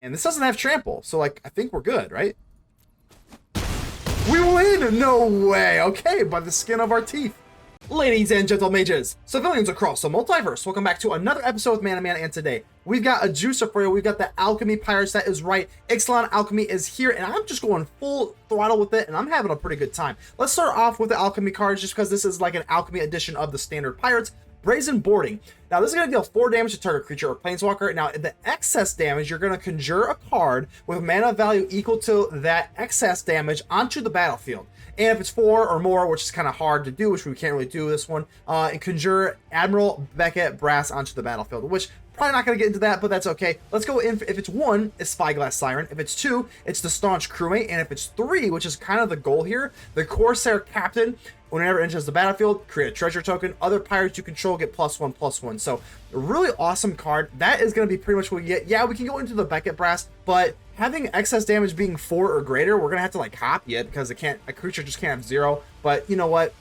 And this doesn't have trample, so like, I think we're good, right? We win! No way! Okay, by the skin of our teeth. Ladies and gentle mages, civilians across the multiverse, welcome back to another episode with Man, and today we've got a juicer for you. We've got the Alchemy Pirates, that is right. Ixalan Alchemy is here, and I'm just going full throttle with it, and I'm having a pretty good time. Let's start off with the Alchemy cards, just because this is like an Alchemy edition of the standard Pirates. Brazen Boarding. Now, this is going to deal 4 damage to target creature or planeswalker. Now, the excess damage, you're going to conjure a card with mana value equal to that excess damage onto the battlefield. And if it's 4 or more, which is kind of hard to do, which we can't really do this one, and conjure Admiral Beckett Brass onto the battlefield, which probably not going to get into that, but that's okay. Let's go in. If it's 1, it's Spyglass Siren. If it's 2, it's the Staunch Crewmate. And if it's 3, which is kind of the goal here, the Corsair Captain. Whenever it enters the battlefield, create a treasure token. Other pirates you control get +1/+1. So, a really awesome card. That is going to be pretty much what we get. Yeah, we can go into the Beckett Brass, but having excess damage being 4 or greater, we're going to have to like copy it because a creature just can't have 0. But you know what?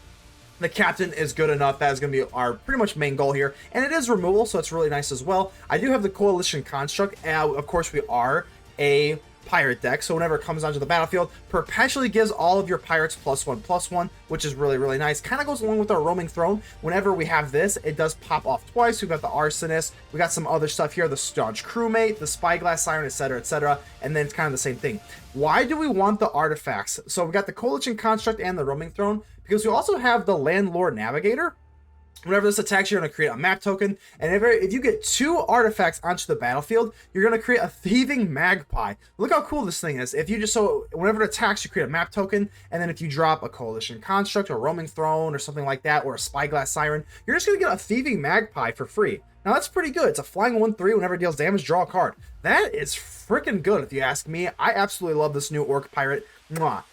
The captain is good enough. That is going to be our pretty much main goal here. And it is removal, so it's really nice as well. I do have the Coalition Construct. Of course, we are a pirate deck, so whenever it comes onto the battlefield, perpetually gives all of your pirates +1/+1, which is really nice. Kind of goes along with our Roaming Throne. Whenever we have this, it does pop off twice. We've got the Larcenist, we got some other stuff here, the Staunch Crewmate, the Spyglass Siren, etc., and then it's kind of the same thing. Why do we want the artifacts? So we got the Coalition Construct and the Roaming Throne, because we also have the Landlore Navigator. Whenever this attacks, you're going to create a map token, and if you get 2 artifacts onto the battlefield, you're going to create a Thieving Magpie. Look how cool this thing is. If you just, so whenever it attacks, you create a map token, and then if you drop a Coalition Construct or a Roaming Throne or something like that, or a Spyglass Siren, you're just going to get a Thieving Magpie for free. Now that's pretty good. It's a flying 1/3. Whenever it deals damage, draw a card. That is freaking good if you ask me. I absolutely love this new Orc Pirate. Mwah.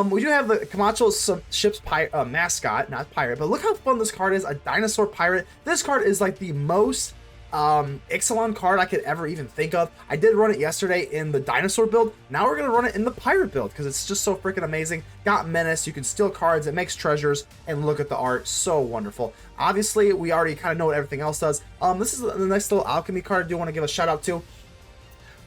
We do have the Kamachal ship's mascot, not pirate, but look how fun this card is, a dinosaur pirate. This card is like the most Ixalan card I could ever even think of. I did run it yesterday in the dinosaur build. Now we're going to run it in the pirate build because it's just so freaking amazing. Got Menace, you can steal cards, it makes treasures, and look at the art, so wonderful. Obviously, we already kind of know what everything else does. This is the nice little Alchemy card I do want to give a shout out to.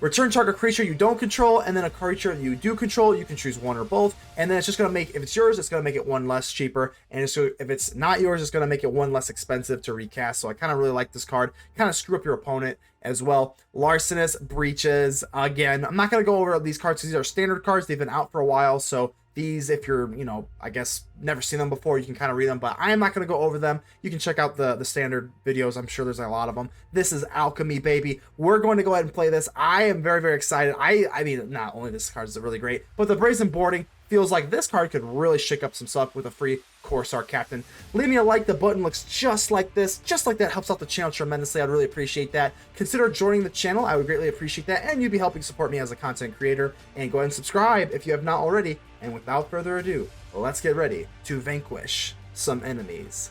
Return target creature you don't control, and then a creature you do control. You can choose one or both, and then it's just going to make, if it's yours, it's going to make it 1 less cheaper, and so if it's not yours, it's going to make it 1 less expensive to recast. So I kind of really like this card. Kind of screw up your opponent as well. Larcenist, Breeches. Again, I'm not going to go over these cards because these are standard cards. They've been out for a while, so these, if you're, you know, I guess never seen them before, you can kind of read them, but I am not going to go over them. You can check out the standard videos. I'm sure there's a lot of them. This is Alchemy, baby. We're going to go ahead and play this. I am very excited. I mean, not only this card is really great, but the Brazen Boarding feels like this card could really shake up some stuff with a free Corsair Captain. Leave me a like. The button looks just like this, just like that. Helps out the channel tremendously. I'd really appreciate that. Consider joining the channel. I would greatly appreciate that, and you'd be helping support me as a content creator. And go ahead and subscribe if you have not already. And without further ado, let's get ready to vanquish some enemies.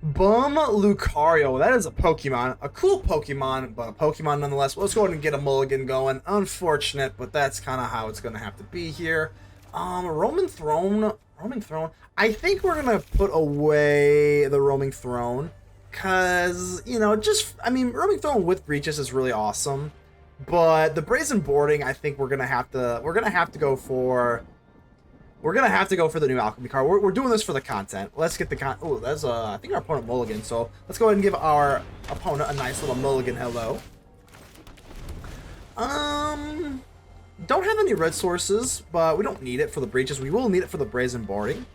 Bum Lucario, that is a Pokemon, a cool Pokemon, but a Pokemon nonetheless. Let's go ahead and get a mulligan going. Unfortunate, but that's kind of how it's going to have to be here. Roaming Throne. I think we're going to put away the Roaming Throne, because, you know, I mean, Roaming Throne with Breeches is really awesome, but the Brazen Boarding, I think we're going to have to go for... We're going to have to go for the new Alchemy card. We're doing this for the content. Let's get the Oh, that's, I think our opponent mulligan. So let's go ahead and give our opponent a nice little mulligan hello. Don't have any red sources, but we don't need it for the Breeches. We will need it for the Brazen Boarding.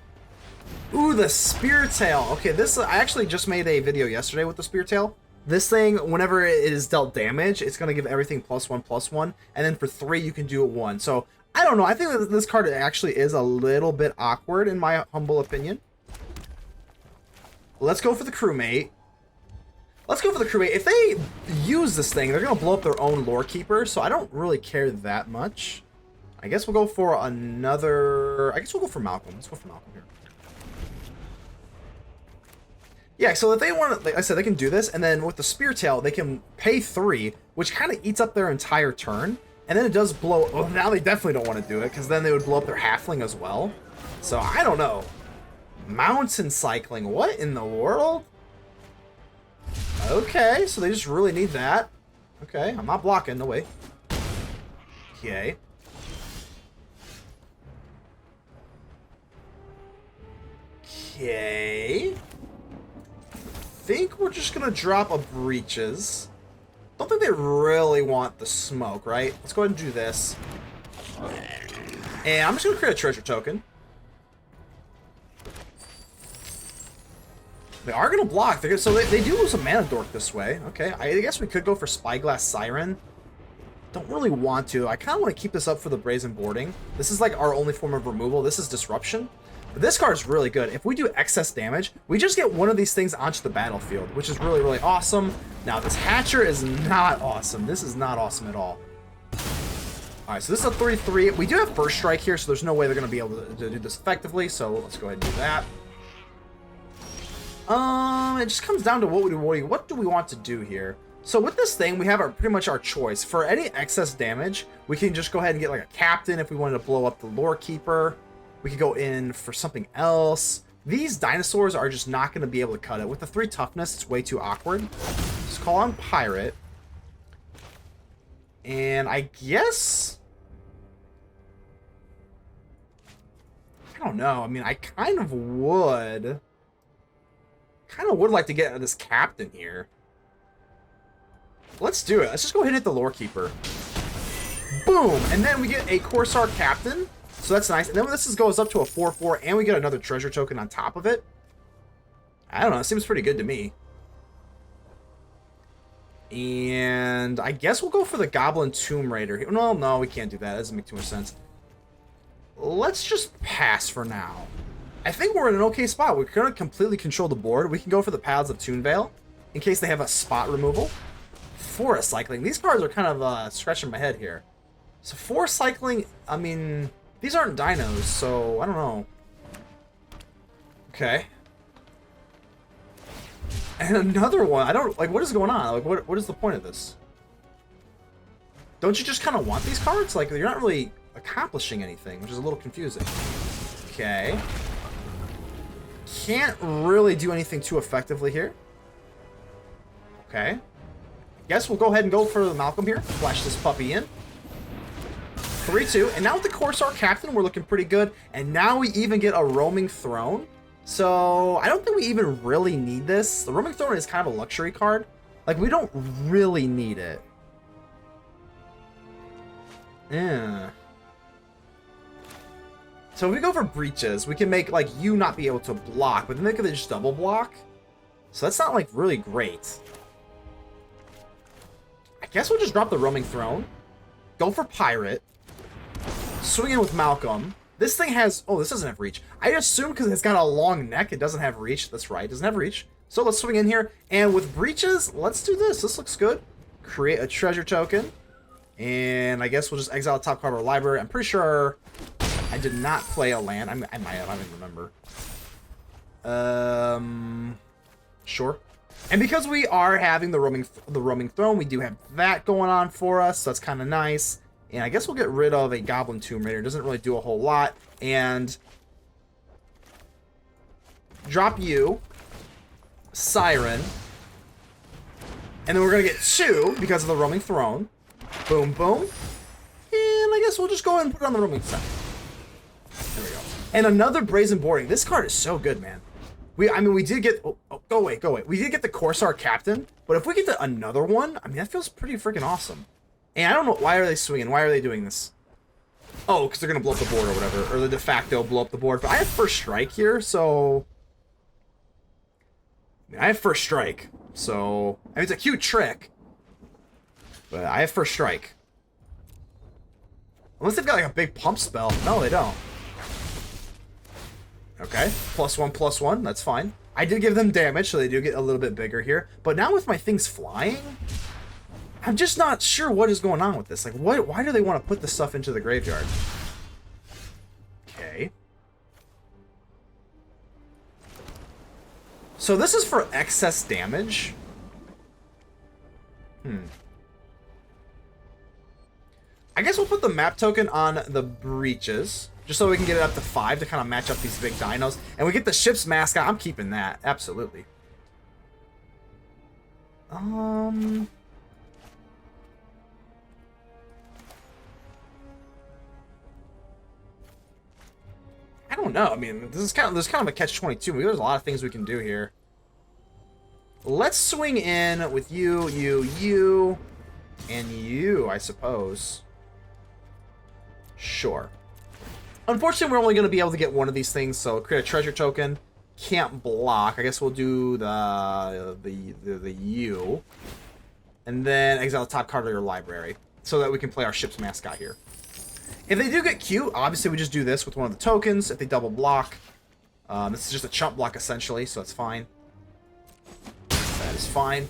Ooh, the Spear Tail. Okay, this, I actually just made a video yesterday with the Spear Tail. This thing, whenever it is dealt damage, it's going to give everything +1/+1. And then for 3, you can do it 1. So I don't know. I think that this card actually is a little bit awkward, in my humble opinion. Let's go for the Crewmate. If they use this thing, they're going to blow up their own Lore Keeper, so I don't really care that much. I guess we'll go for another... I guess we'll go for Malcolm. Let's go for Malcolm here. Yeah, so if they want, like I said, they can do this, and then with the Spear Tail, they can pay 3, which kind of eats up their entire turn. And then it does blow... Oh, now they definitely don't want to do it, because then they would blow up their Halfling as well. So, I don't know. Mountain cycling. What in the world? Okay, so they just really need that. Okay, I'm not blocking. No way. Okay. Okay. Think we're just gonna drop a Breeches. Don't think they really want the smoke, right? Let's go ahead and do this. And I'm just gonna create a treasure token. They are gonna block. So they do lose a mana dork this way. Okay, I guess we could go for Spyglass Siren. Don't really want to. I kind of want to keep this up for the Brazen Boarding. This is like our only form of removal. This is Disruption. But this card is really good. If we do excess damage, we just get one of these things onto the battlefield, which is really, really awesome. Now, this Hatcher is not awesome. This is not awesome at all. All right, so this is a 3/3. We do have First Strike here, so there's no way they're going to be able to do this effectively. So let's go ahead and do that. It just comes down to what do we want to do here? So with this thing, we have pretty much our choice. For any excess damage, we can just go ahead and get like a Captain if we wanted to blow up the Lore Keeper. We could go in for something else. These dinosaurs are just not going to be able to cut it. With the 3 toughness, it's way too awkward. Just call on Pirate. And I guess... I don't know. I mean, I kind of would like to get this Captain here. Let's do it. Let's just go ahead and hit the Lore Keeper. Boom! And then we get a Corsair Captain. So that's nice. And then when this goes up to a 4/4 and we get another treasure token on top of it. I don't know. It seems pretty good to me. And I guess we'll go for the Goblin Tomb Raider here. No, we can't do that. That doesn't make too much sense. Let's just pass for now. I think we're in an okay spot. We're going to completely control the board. We can go for the Paths of Tuinvale in case they have a spot removal. Forest Cycling. These cards are kind of scratching my head here. So Forest Cycling, I mean... These aren't dinos, so I don't know. Okay. And another one. I don't like what is going on? Like what is the point of this? Don't you just kind of want these cards? Like you're not really accomplishing anything, which is a little confusing. Okay. Can't really do anything too effectively here. Okay. Guess we'll go ahead and go for the Malcolm here. Flash this puppy in. 3/2, and now with the Corsair Captain, we're looking pretty good. And now we even get a Roaming Throne. So I don't think we even really need this. The Roaming Throne is kind of a luxury card. Like, we don't really need it. Yeah. So if we go for Breeches, we can make, like, you not be able to block, but then they could just double block. So that's not, like, really great. I guess we'll just drop the Roaming Throne. Go for Pirate. Swing in with Malcolm. This thing has... Oh, this doesn't have reach. I assume because it's got a long neck, it doesn't have reach. That's right, it doesn't have reach. So let's swing in here. And with Breeches, let's do this. This looks good. Create a treasure token. And I guess we'll just exile the top card of our library. I'm pretty sure I did not play a land. I might have. I don't even remember. Sure. And because we are having the roaming throne, we do have that going on for us. So that's kind of nice. And I guess we'll get rid of a Goblin Tomb Raider. It doesn't really do a whole lot. And drop you, Siren. And then we're going to get 2 because of the Roaming Throne. Boom, boom. And I guess we'll just go ahead and put it on the Roaming Throne. There we go. And another Brazen Boarding. This card is so good, man. I mean, we did get... Oh, go away. We did get the Corsair Captain. But if we get another one, I mean, that feels pretty freaking awesome. And I don't know, why are they swinging? Why are they doing this? Oh, because they're going to blow up the board or whatever. Or the de facto blow up the board. But I have First Strike here, so... I have First Strike. So, I mean, it's a cute trick. But I have First Strike. Unless they've got like a big pump spell. No, they don't. Okay, +1/+1, that's fine. I did give them damage, so they do get a little bit bigger here. But now with my things flying... I'm just not sure what is going on with this. Like, why do they want to put this stuff into the graveyard? Okay. So this is for excess damage. I guess we'll put the map token on the Breeches. just so we can get it up to 5 to kind of match up these big dinos. And we get the ship's mascot. I'm keeping that. Absolutely. I don't know. I mean, there's kind of a catch-22. There's a lot of things we can do here. Let's swing in with you, and you, I suppose. Sure. Unfortunately, we're only going to be able to get one of these things, so create a treasure token. Can't block. I guess we'll do the U. And then exile the top card of your library, so that we can play our ship's mascot here. If they do get cute, obviously we just do this with one of the tokens. If they double block, this is just a chump block essentially, so it's fine. That is fine.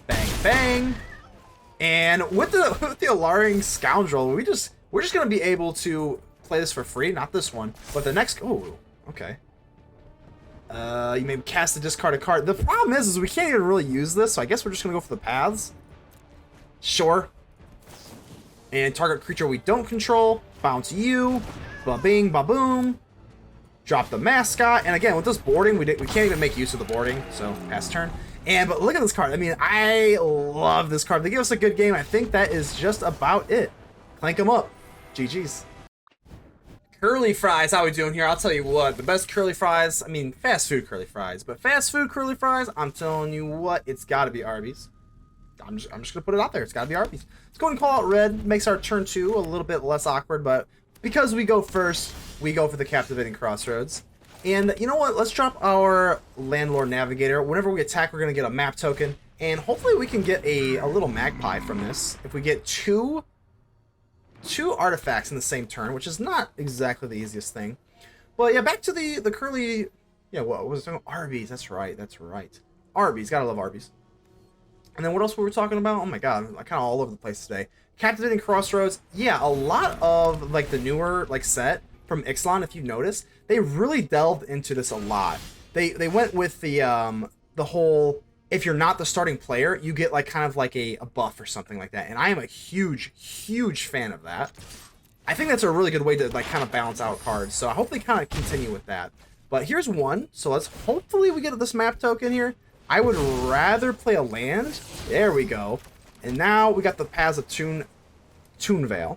Bang, bang. And with the Alluring Scoundrel, we're just gonna be able to play this for free. Not this one, but the next. Oh, okay. You may cast a discarded card. The problem is we can't even really use this, so I guess we're just gonna go for the paths. Sure. And target creature we don't control. Bounce you. Ba-bing, ba-boom. Drop the mascot. And again, with this boarding, we can't even make use of the boarding. So, pass turn. But look at this card. I mean, I love this card. They give us a good game. I think that is just about it. Clank them up. GG's. Curly fries, how we doing here? I'll tell you what, the best curly fries, I mean, fast food curly fries, but fast food curly fries, I'm telling you what, it's got to be Arby's. I'm just going to put it out there. It's got to be Arby's. Let's go ahead and call out red. Makes our turn 2 a little bit less awkward, but because we go first, we go for the Captivating Crossroads. And you know what? Let's drop our Landlore Navigator. Whenever we attack, we're going to get a map token, and hopefully we can get a little magpie from this. If we get two artifacts in the same turn, which is not exactly the easiest thing. But yeah, back to the curly... Yeah, what was it? Arby's. That's right. Arby's. Gotta love Arby's. And then what else were we talking about? Oh my god, I'm kind of all over the place today. Captivating Crossroads. Yeah, a lot of like the newer like set from Ixalan, if you notice, they really delved into this a lot. They went with the whole, if you're not the starting player, you get like kind of like a buff or something like that. And I am a huge fan of that. I think that's a really good way to like kind of balance out cards. So I hope they kind of continue with that. But here's one. So let's hopefully we get this map token here. I would rather play a land. There we go. And now we got the Paths of Tuinvale.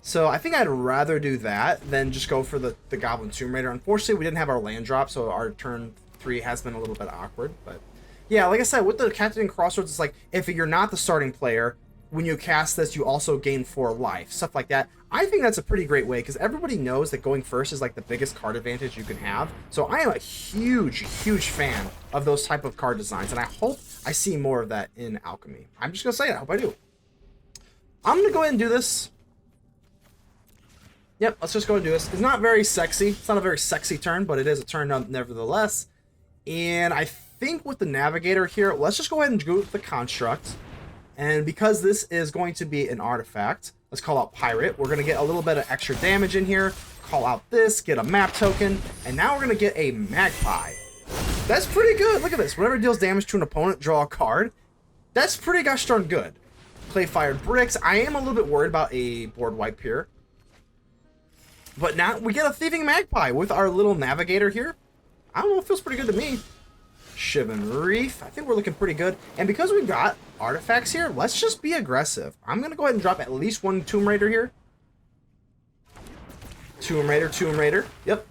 So I think I'd rather do that than just go for the Goblin Tomb Raider. Unfortunately, we didn't have our land drop, so our turn 3 has been a little bit awkward. But yeah, like I said, with the Captivating Crossroads, it's like if you're not the starting player, when you cast this, you also gain 4 life, stuff like that. I think that's a pretty great way because everybody knows that going first is like the biggest card advantage you can have. So I am a huge fan of those type of card designs, and I hope I see more of that in Alchemy. I'm just gonna say it. I hope I do. I'm gonna go ahead and do this. Yep, let's just go and do this. It's not very sexy. It's not a very sexy turn, but it is a turn nevertheless. And I think with the Navigator here, let's just go ahead and go with the Construct. And because this is going to be an artifact, let's call out Pirate. We're going to get a little bit of extra damage in here. Call out this, get a map token, and now we're going to get a Magpie. That's pretty good. Look at this. Whenever it deals damage to an opponent, draw a card. That's pretty gosh darn good. Clay Fired Bricks. I am a little bit worried about a board wipe here. But now we get a Thieving Magpie with our little Navigator here. I don't know, it feels pretty good to me. Shivan Reef. I think we're looking pretty good. And because we've got artifacts here, let's just be aggressive. I'm going to go ahead and drop at least one Tomb Raider here. Tomb Raider. Yep.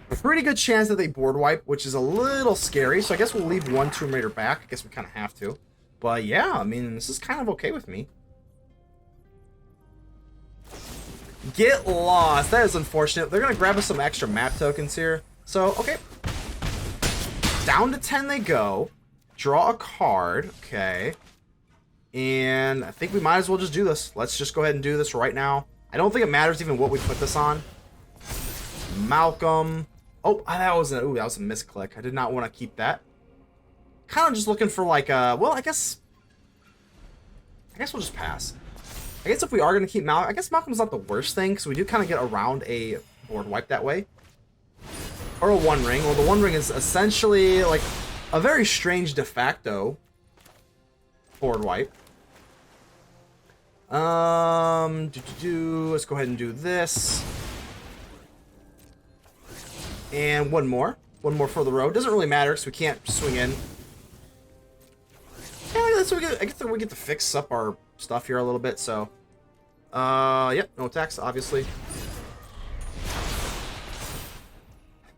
A pretty good chance that they board wipe, which is a little scary. So I guess we'll leave one Tomb Raider back. I guess we kind of have to. But yeah, I mean, this is kind of okay with me. Get lost. That is unfortunate. They're going to grab us some extra map tokens here. So, okay. Down to 10 they go. Draw a card. Okay. And I think we might as well just do this. Let's just go ahead and do this right now. I don't think it matters even what we put this on. Malcolm. Oh, that was a misclick. I did not want to keep that. Kind of just looking for like well, I guess we'll just pass. I guess if we are going to keep Malcolm, I guess Malcolm's not the worst thing because we do kind of get around a board wipe that way. Or a One Ring. Well, the One Ring is essentially like a very strange de facto board wipe. Let's go ahead and do this. And one more. One more for the road. Doesn't really matter because we can't swing in. Yeah, that's what we get. I guess we get to fix up our stuff here a little bit, so. Yep, no attacks, obviously.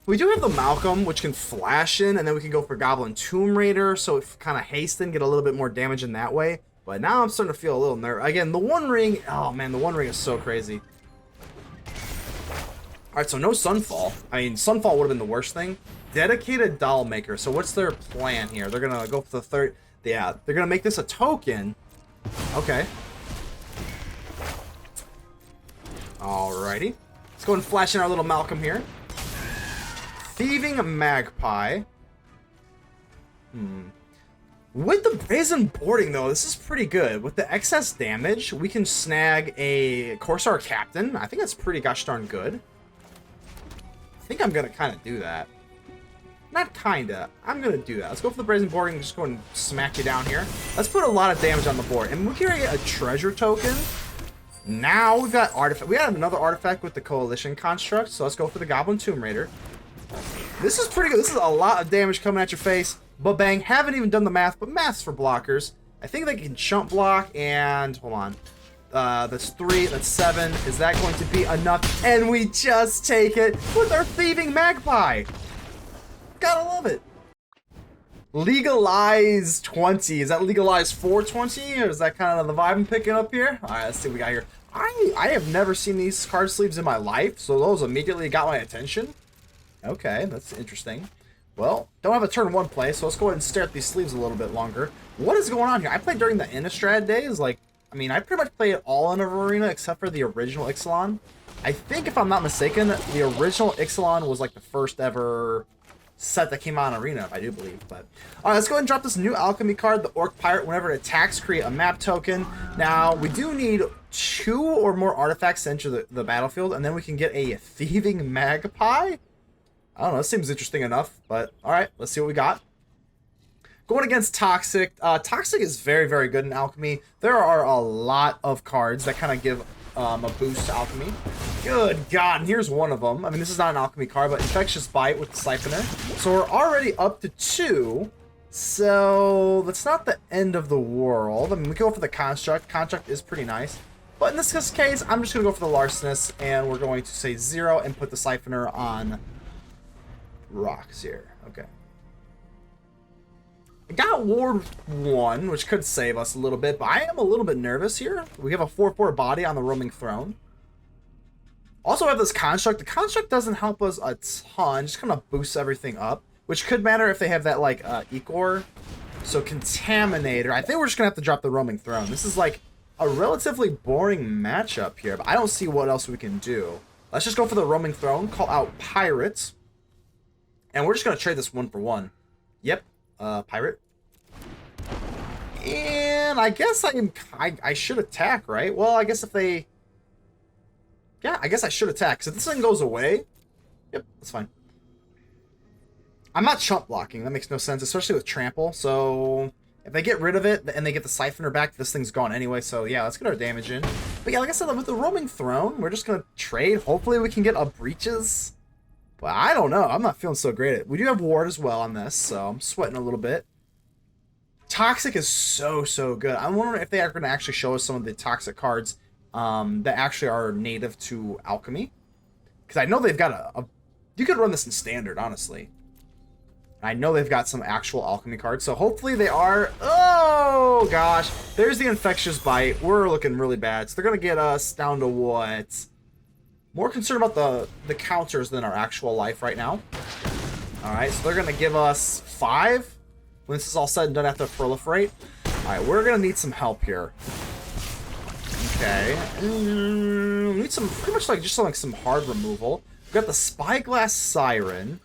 We do have the Malcolm, which can flash in, and then we can go for Goblin Tomb Raider, so it kind of hasten, get a little bit more damage in that way. But now I'm starting to feel a little nervous. Again, the One Ring, oh man, the One Ring is so crazy. Alright, so no Sunfall. I mean, Sunfall would have been the worst thing. Dedicated Doll Maker. So what's their plan here? They're going to go for the third. Yeah, they're going to make this a token. Okay. Alrighty. Let's go and flash in our little Malcolm here. Thieving Magpie. With the Brazen Boarding, though, this is pretty good. With the excess damage, we can snag a Corsair Captain. I think that's pretty gosh darn good. I think I'm going to kind of do that. Not kinda. I'm going to do that. Let's go for the Brazen Boarding and just go and smack you down here. Let's put a lot of damage on the board. And we're going to get a treasure token. Now we've got artifact. We had another artifact with the Coalition construct. So let's go for the Goblin Tomb Raider. This is pretty good. This is a lot of damage coming at your face. But bang, haven't even done the math, but math's for blockers. I think they can chump block and hold on. That's 3, that's 7. Is that going to be enough? And we just take it with our Thieving Magpie. Gotta love it. Legalize 20. Is that legalize 420? Or is that kind of the vibe I'm picking up here? Alright, let's see what we got here. I have never seen these card sleeves in my life, so those immediately got my attention. Okay, that's interesting. Well, don't have a turn 1 play, so let's go ahead and stare at these sleeves a little bit longer. What is going on here? I played during the Innistrad days. Like, I mean, I pretty much played it all in Arena except for the original Ixalan. I think, if I'm not mistaken, the original Ixalan was like the first ever set that came out in Arena, I do believe. But all right, let's go ahead and drop this new Alchemy card, the Orc Pirate. Whenever it attacks, create a map token. Now, we do need 2 or more artifacts to enter the battlefield, and then we can get a Thieving Magpie. I don't know, this seems interesting enough, but alright, let's see what we got. Going against Toxic. Toxic is very, very good in Alchemy. There are a lot of cards that kind of give a boost to Alchemy. Good God, and here's one of them. I mean, this is not an Alchemy card, but Infectious Bite with the Siphoner. So we're already up to 2. So that's not the end of the world. I mean, we can go for the Construct. Construct is pretty nice. But in this case, I'm just going to go for the Larcenist, and we're going to say 0 and put the Siphoner on rocks here. Okay. I got Ward 1, which could save us a little bit, but I am a little bit nervous here. We have a 4/4 body on the Roaming Throne. Also have this Construct. The Construct doesn't help us a ton, just kind of boosts everything up, which could matter if they have that, like, Ecor. So Contaminator. I think we're just going to have to drop the Roaming Throne. This is, like, a relatively boring matchup here, but I don't see what else we can do. Let's just go for the Roaming Throne, call out Pirates. And we're just going to trade this 1 for 1. Yep. Pirate. And I guess I should attack, right? Well, I guess if they... Yeah, I guess I should attack. So if this thing goes away... Yep, that's fine. I'm not chump blocking. That makes no sense, especially with Trample. So if they get rid of it and they get the Siphoner back, this thing's gone anyway. So yeah, let's get our damage in. But yeah, like I said, with the Roaming Throne, we're just going to trade. Hopefully we can get a Breeches. Well, I don't know. I'm not feeling so great. We do have Ward as well on this, so I'm sweating a little bit. Toxic is so, so good. I'm wondering if they are going to actually show us some of the Toxic cards that actually are native to Alchemy. Because I know they've got a... You could run this in Standard, honestly. I know they've got some actual Alchemy cards, so hopefully they are... Oh, gosh. There's the Infectious Bite. We're looking really bad. So they're going to get us down to what... More concerned about the counters than our actual life right now. Alright, so they're going to give us 5. When this is all said and done, after proliferate. Alright, we're going to need some help here. Okay. We need some, pretty much like just like some hard removal. We've got the Spyglass Siren.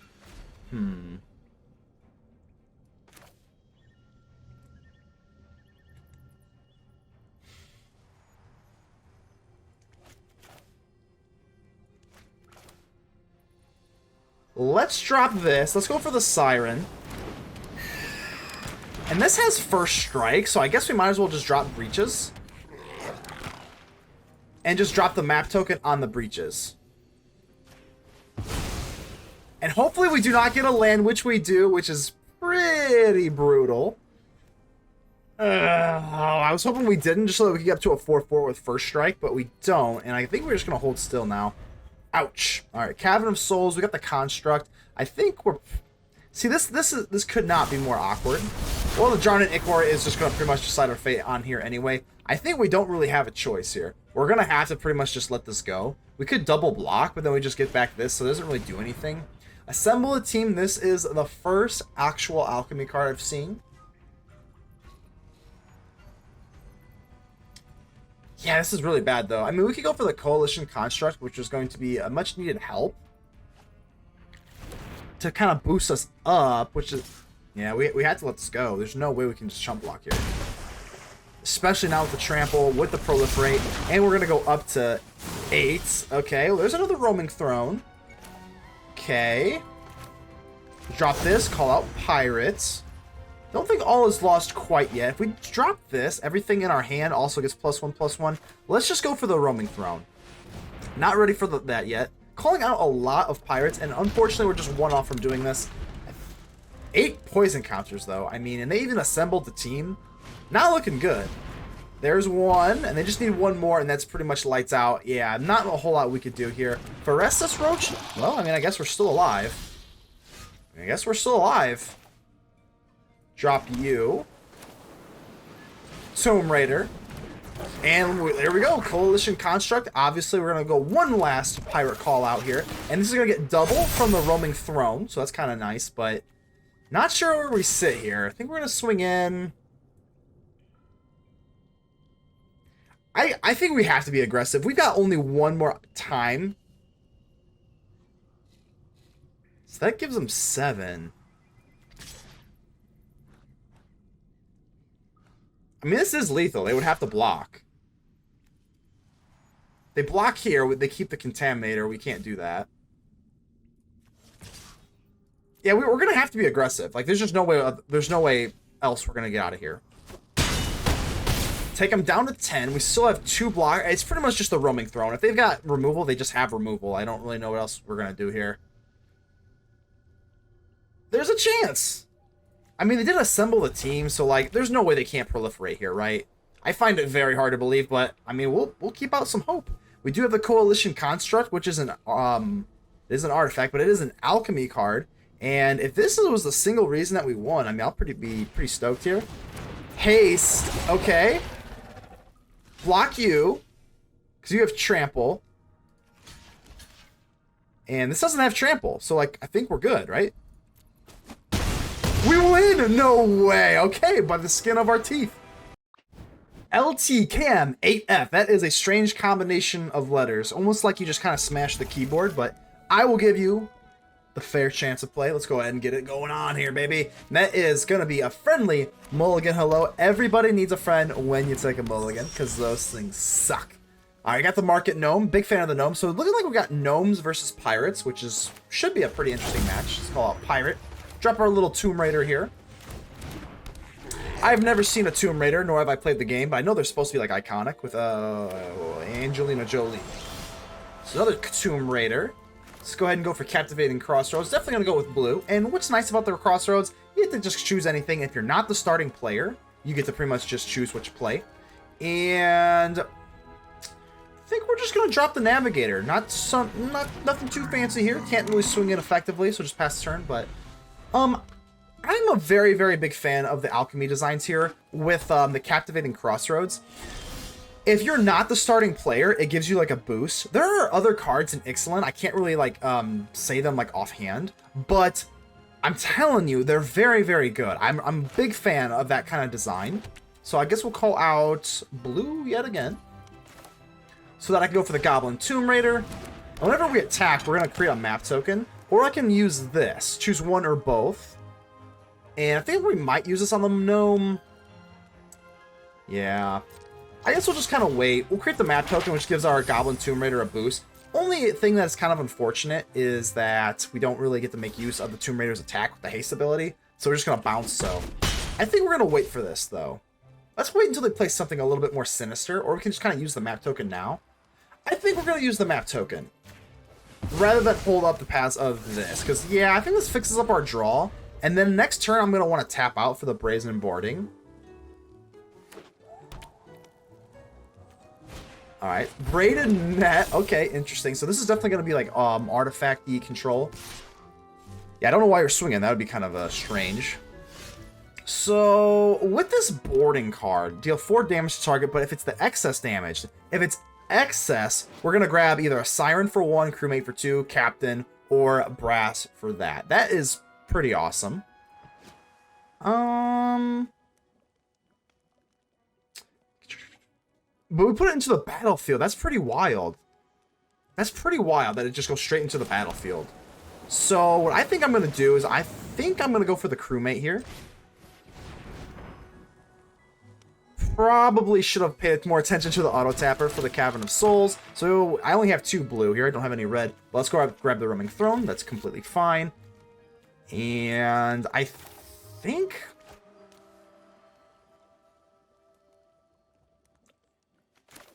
Let's drop this. Let's go for the Siren. And this has first strike, so I guess we might as well just drop Breeches. and just drop the map token on the Breeches. And hopefully we do not get a land, which we do, which is pretty brutal. I was hoping we didn't, just so that we could get up to a 4/4 with first strike, but we don't, and I think we're just going to hold still now. Ouch. Alright, Cavern of Souls, we got the Construct. I think we're... See, this could not be more awkward. Well, the Jarn and Ikmor is just going to pretty much decide our fate on here anyway. I think we don't really have a choice here. We're going to have to pretty much just let this go. We could double block, but then we just get back this, so it doesn't really do anything. Assemble a team. This is the first actual Alchemy card I've seen. Yeah, this is really bad, though. I mean, we could go for the Coalition Construct, which is going to be a much-needed help to kind of boost us up, which is... Yeah, we had to let this go. There's no way we can just chump block here. Especially now with the Trample, with the Proliferate, and we're going to go up to 8. Okay, well, there's another Roaming Throne. Okay. Drop this, call out Pirates. Don't think all is lost quite yet. If we drop this, everything in our hand also gets +1/+1. Let's just go for the Roaming Throne. Not ready for that yet. Calling out a lot of Pirates, and unfortunately we're just one off from doing this. 8 poison counters, though. I mean, and they even assembled the team. Not looking good. There's one, and they just need one more, and that's pretty much lights out. Yeah, not a whole lot we could do here. Forestus Roach? Well, I mean, I guess we're still alive. Drop you. Tomb Raider. And there we go. Coalition Construct. Obviously, we're going to go one last Pirate call out here. And this is going to get double from the Roaming Throne, so that's kind of nice, but not sure where we sit here. I think we're going to swing in... I think we have to be aggressive. We've got only one more time. So that gives them 7. I mean, this is lethal. They would have to block. They block here. They keep the Contaminator. We can't do that. Yeah, we're going to have to be aggressive. Like, there's just no way... There's no way else we're going to get out of here. Take them down to 10. We still have 2 block. It's pretty much just the Roaming Throne. If they've got removal, they just have removal. I don't really know what else we're going to do here. There's a chance. I mean, they did assemble the team, so, like, there's no way they can't proliferate here, right? I find it very hard to believe, but, I mean, we'll keep out some hope. We do have the Coalition Construct, which is an, it is an artifact, but it is an Alchemy card. And if this was the single reason that we won, I mean, I'll be pretty stoked here. Haste. Okay. Block you, because you have Trample. And this doesn't have Trample, so, like, I think we're good, right? We win! No way! Okay, by the skin of our teeth. LT Cam 8F. That is a strange combination of letters. Almost like you just kind of smashed the keyboard, but I will give you the fair chance of play. Let's go ahead and get it going on here, baby. And that is going to be a friendly mulligan. Hello. Everybody needs a friend when you take a mulligan, because those things suck. All right, I got the Market Gnome. Big fan of the Gnome. So looking like we got Gnomes versus Pirates, which should be a pretty interesting match. Let's call out Pirate. Drop our little Tomb Raider here. I've never seen a Tomb Raider, nor have I played the game, but I know they're supposed to be like iconic with Angelina Jolie. So another Tomb Raider. Let's go ahead and go for Captivating Crossroads. Definitely going to go with blue. And what's nice about the Crossroads, you get to just choose anything. If you're not the starting player, you get to pretty much just choose what you play. And I think we're just going to drop the Navigator. Nothing too fancy here. Can't really swing it effectively, so just pass the turn. But I'm a very, very big fan of the Alchemy designs here with the Captivating Crossroads. If you're not the starting player, it gives you like a boost. There are other cards in Ixalan. I can't really like say them like offhand, but I'm telling you, they're very, very good. I'm a big fan of that kind of design. So I guess we'll call out blue yet again, so that I can go for the Goblin Tomb Raider. And whenever we attack, we're gonna create a map token, or I can use this. Choose one or both. And I think we might use this on the Gnome. Yeah. I guess we'll just kind of wait. We'll create the map token, which gives our Goblin Tomb Raider a boost. Only thing that's kind of unfortunate is that we don't really get to make use of the Tomb Raider's attack with the haste ability. So we're just going to bounce so. I think we're going to wait for this, though. Let's wait until they play something a little bit more sinister, or we can just kind of use the map token now. I think we're going to use the map token rather than hold up the paths of this. Because, yeah, I think this fixes up our draw. And then next turn, I'm going to want to tap out for the Brazen Boarding. All right, Braided Net. Okay, interesting. So this is definitely going to be like artifact-y control. Yeah, I don't know why you're swinging. That would be kind of strange. So with this boarding card, deal 4 damage to target, but if it's the excess damage, if it's excess, we're going to grab either a Siren for 1, Crewmate for 2, Captain, or Brass for that. That is pretty awesome. But we put it into the battlefield. That's pretty wild. That's pretty wild that it just goes straight into the battlefield. So what I think I'm going to do is I think I'm going to go for the Crewmate here. Probably should have paid more attention to the auto tapper for the Cavern of Souls. So I only have 2 blue here. I don't have any red. But let's go grab the Roaming Throne. That's completely fine. And I think...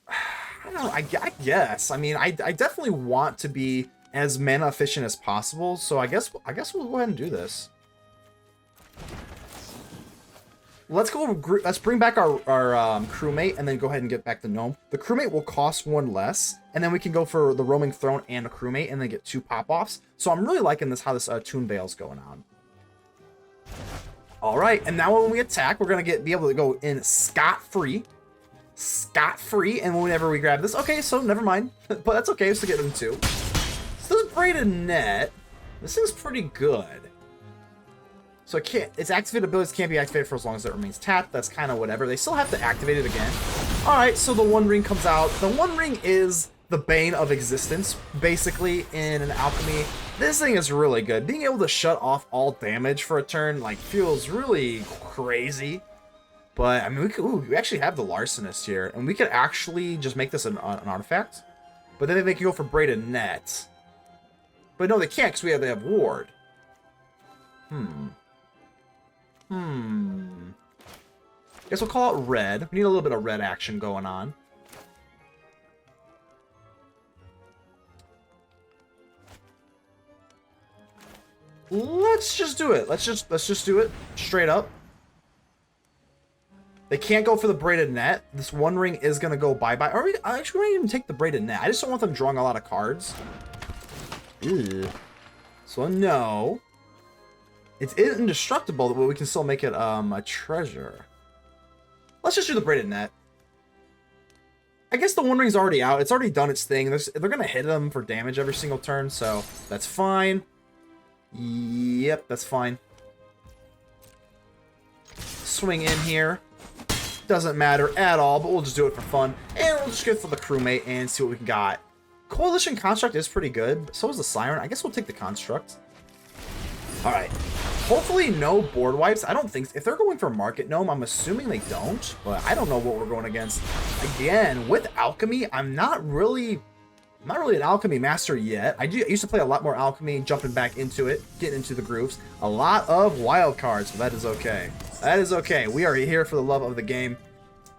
I don't know, I guess. I mean, I definitely want to be as mana efficient as possible. So I guess we'll go ahead and do this. Let's bring back our Crewmate and then go ahead and get back the Gnome. The Crewmate will cost 1 less, and then we can go for the Roaming Throne and a Crewmate and then get 2 pop-offs. So I'm really liking this, how this Tuinvale's going on. All right, and now when we attack, we're going to be able to go in scot-free. Scot-free, and whenever we grab this... Okay, so never mind. But that's okay, so get them 2. So this Braided Net, this thing's pretty good. So its activated abilities can't be activated for as long as it remains tapped. That's kind of whatever. They still have to activate it again. Alright, so the One Ring comes out. The One Ring is the bane of existence, basically, in an Alchemy. This thing is really good. Being able to shut off all damage for a turn, like, feels really crazy. But, I mean, we actually have the Larcenist here, and we could actually just make this an artifact. But then they can go for Braided Net. But no, they can't, because they have Ward. Guess we'll call it red. We need a little bit of red action going on. Let's just do it. Let's just do it straight up. They can't go for the Braided Net. This One Ring is gonna go bye-bye. Or actually, we might even take the Braided Net. I just don't want them drawing a lot of cards. Ew. So no. It's indestructible, but we can still make it a treasure. Let's just do the Braided Net. I guess the One Ring's already out. It's already done its thing. They're going to hit them for damage every single turn, so that's fine. Yep, that's fine. Swing in here. Doesn't matter at all, but we'll just do it for fun. And we'll just go for the Crewmate and see what we can got. Coalition Construct is pretty good. So is the Siren. I guess we'll take the Construct. Alright. Hopefully no board wipes. I don't think... If they're going for Market Gnome, I'm assuming they don't. But I don't know what we're going against. Again, with Alchemy, I'm not really an Alchemy master yet. I used to play a lot more Alchemy, jumping back into it, getting into the grooves. A lot of wild cards, but that is okay. That is okay. We are here for the love of the game.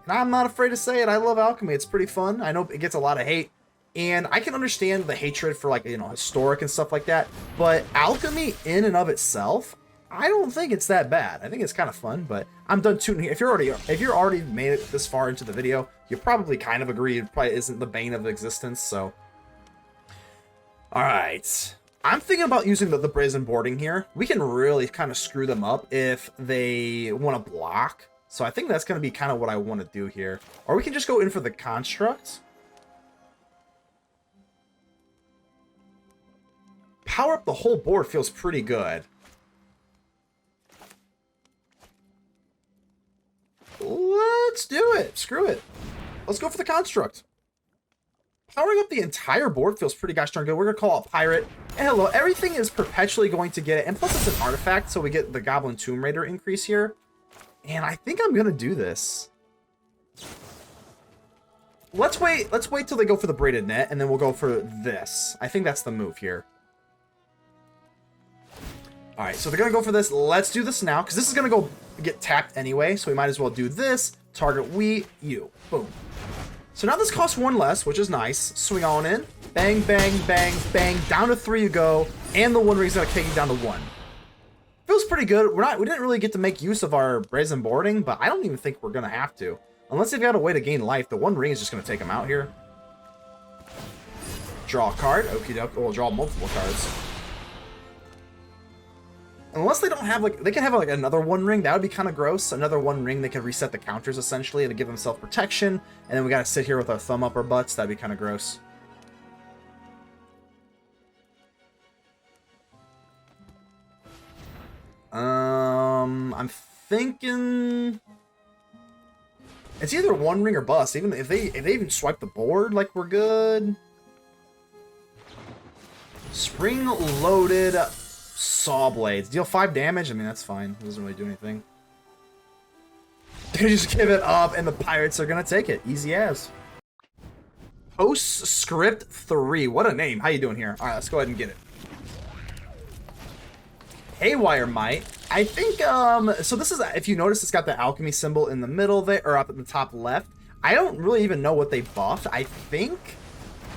And I'm not afraid to say it. I love Alchemy. It's pretty fun. I know it gets a lot of hate. And I can understand the hatred for, like, you know, historic and stuff like that. But Alchemy in and of itself, I don't think it's that bad. I think it's kind of fun, but I'm done tuning here. If you're already made it this far into the video, you probably kind of agree it probably isn't the bane of existence, so. Alright. I'm thinking about using the Brazen Boarding here. We can really kind of screw them up if they want to block. So I think that's going to be kind of what I want to do here. Or we can just go in for the Construct. Power up the whole board feels pretty good. Let's do it. Screw it. Let's go for the Construct. Powering up the entire board feels pretty gosh darn good. We're going to call it Pirate. And hello, everything is perpetually going to get it. And plus it's an artifact, so we get the Goblin Tomb Raider increase here. And I think I'm going to do this. Let's wait till they go for the Braided Net, and then we'll go for this. I think that's the move here. Alright, so they're going to go for this. Let's do this now, because this is going to go get tapped anyway, so we might as well do this. Target you. Boom. So now this costs 1 less, which is nice. Swing on in. Bang, bang, bang, bang. Down to 3 you go. And the One Ring's gonna take you down to 1. Feels pretty good. We didn't really get to make use of our Brazen Boarding, but I don't even think we're gonna have to. Unless they've got a way to gain life, the One Ring is just gonna take them out here. Draw a card. Okie doke. We'll draw multiple cards. Unless they don't have, like, they can have, like, another One Ring. That would be kind of gross. Another One Ring, they can reset the counters, essentially, and give themselves protection. And then we gotta sit here with our thumb up our butts. That'd be kind of gross. I'm thinking... It's either One Ring or bust. Even if they even swipe the board, like, we're good. Spring-loaded Saw Blades. Deal 5 damage. I mean, that's fine. It doesn't really do anything. They just give it up, and the Pirates are gonna take it. Easy as. Postscript 3. What a name. How you doing here? All right, let's go ahead and get it. Haywire Might. I think, so this is, if you notice, it's got the alchemy symbol in the middle there, or up at the top left. I don't really even know what they buffed. I think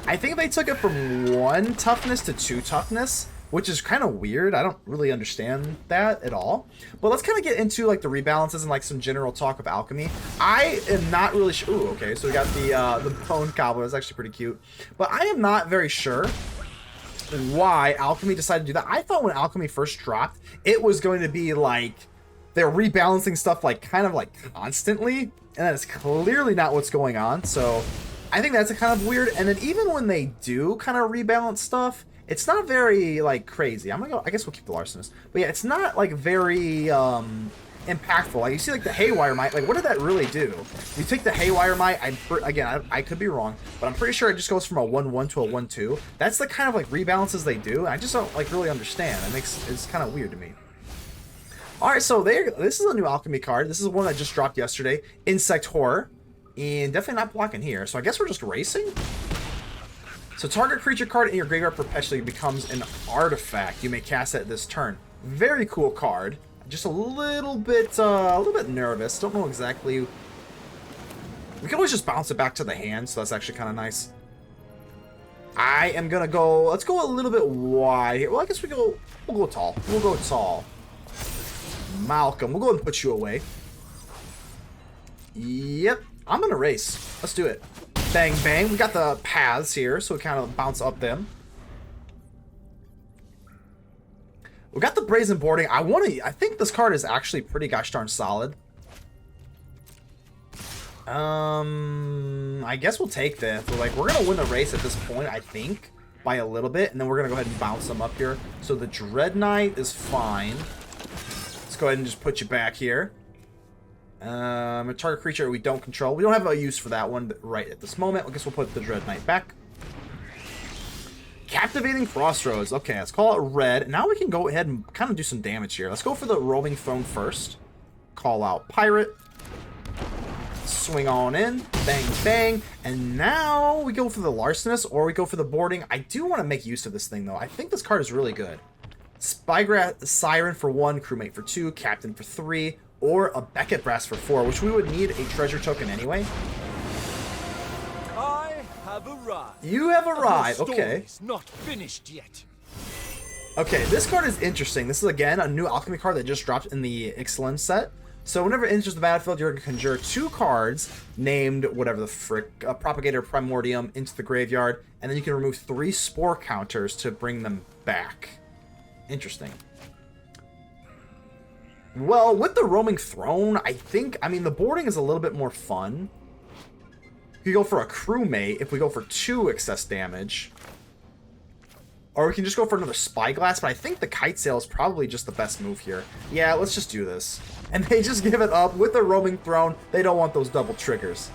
they took it from 1 toughness to 2 toughness, which is kind of weird. I don't really understand that at all. But let's kind of get into, like, the rebalances and, like, some general talk of alchemy. I am not really sure. Ooh, okay, so we got the Bone Goblin. That's actually pretty cute. But I am not very sure why Alchemy decided to do that. I thought when Alchemy first dropped, it was going to be like they're rebalancing stuff like kind of like constantly, and that is clearly not what's going on. So I think that's a kind of weird. And then even when they do kind of rebalance stuff, it's not very like crazy. I'm gonna go, I guess we'll keep the Larcenist, but yeah, it's not like very impactful. Like you see, like the Haywire Might. Like, what did that really do? You take the Haywire Might. I could be wrong, but I'm pretty sure it just goes from a 1/1 to a 1/2. That's the kind of like rebalances they do. I just don't like really understand. It's kind of weird to me. All right, so this is a new alchemy card. This is one that just dropped yesterday. Insect Horror, and definitely not blocking here. So I guess we're just racing. So target creature card in your graveyard perpetually becomes an artifact. You may cast it this turn. Very cool card. Just a little bit nervous. Don't know exactly. We can always just bounce it back to the hand, so that's actually kind of nice. I am gonna go. Let's go a little bit wide here. Well, I guess we'll go tall. We'll go tall. Malcolm, we'll go ahead and put you away. Yep, I'm gonna race. Let's do it. Bang bang. We got the paths here, so we kind of bounce up them. We got the Brazen Boarding. I think this card is actually pretty gosh darn solid. I guess we'll take this. We're gonna win the race at this point, I think, by a little bit, and then we're gonna go ahead and bounce them up here. So the Dread Knight is fine. Let's go ahead and just put you back here. A target creature we don't control. We don't have a use for that one right at this moment. I guess we'll put the Dread Knight back. Captivating Crossroads. Okay, let's call it red. Now we can go ahead and kind of do some damage here. Let's go for the Roaming Throne first. Call out Pirate. Swing on in. Bang, bang. And now we go for the Larcenist or we go for the Boarding. I do want to make use of this thing, though. I think this card is really good. Spyglass Siren for 1, Crewmate for 2, Captain for 3, or a Beckett Brass for 4, which we would need a treasure token anyway. You have arrived. Okay. Not finished yet. Okay, this card is interesting. This is again a new alchemy card that just dropped in the Ixalan set. So whenever it enters the battlefield, you're going to conjure 2 cards named whatever the frick, Propagator Primordium, into the graveyard, and then you can remove 3 spore counters to bring them back. Interesting. Well, with the Roaming Throne, I mean, the boarding is a little bit more fun. You go for a Crewmate if we go for 2 excess damage. Or we can just go for another Spyglass, but I think the Kitesail is probably just the best move here. Yeah, let's just do this. And they just give it up with the Roaming Throne. They don't want those double triggers.